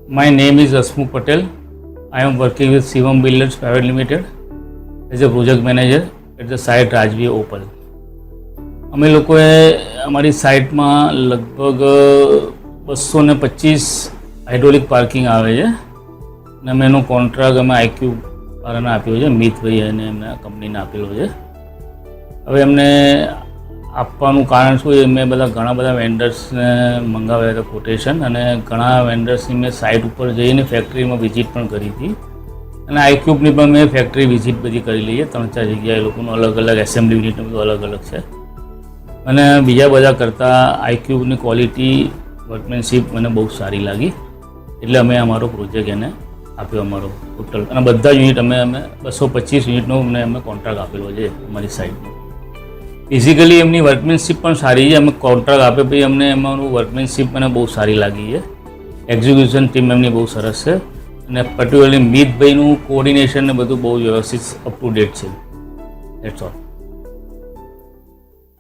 My name is Asmuk Patel. I am working with Shivam Builders Private Limited as a project manager at the site રાજવી opal. અમે લોકોએ અમારી સાઇટમાં લગભગ 225 hydraulic parking આવે છે અને અમે એનો કોન્ટ્રાક્ટ અમે આઈક્યુ વાળાને આપ્યો છે, મિતભાઈ અને એમના કંપનીને આપેલો છે. હવે એમને આપવાનું કારણ શું છે, મેં ઘણા બધા વેન્ડર્સને મંગાવ્યા હતા કોટેશન, અને ઘણા વેન્ડર્સની મેં સાઇટ ઉપર જઈને ફેક્ટરીમાં વિઝિટ પણ કરી હતી, અને આઈક્યુબની પણ મેં ફેક્ટરી વિઝિટ બધી કરી લઈએ. 3-4 જગ્યાએ એ લોકોનું અલગ અલગ એસેમ્બલી યુનિટનું બધું અલગ અલગ છે, અને બીજા બધા કરતાં આઈક્યુબની ક્વોલિટી વર્કમેનશીપ મને બહુ સારી લાગી, એટલે અમે અમારો પ્રોજેક્ટ એને આપ્યો અમારો ટોટલ, અને બધા યુનિટ અમે 225 યુનિટનો અમે કોન્ટ્રાક્ટ આપેલો છે અમારી સાઇટનો. ફિઝિકલી એમની વર્કમેનશીપ પણ સારી છે. અમે કોન્ટ્રાક્ટ આપે પછી અમને એમાંનું વર્કમેનશીપ મને બહુ સારી લાગી છે. એક્ઝિક્યુશન ટીમ એમની બહુ સરસ છે, અને પર્ટિક્યુલરલી મિતભાઈનું કોઓર્ડિનેશન ને બધું બહુ વ્યવસ્થિત અપ ટુ ડેટ છે. That's all.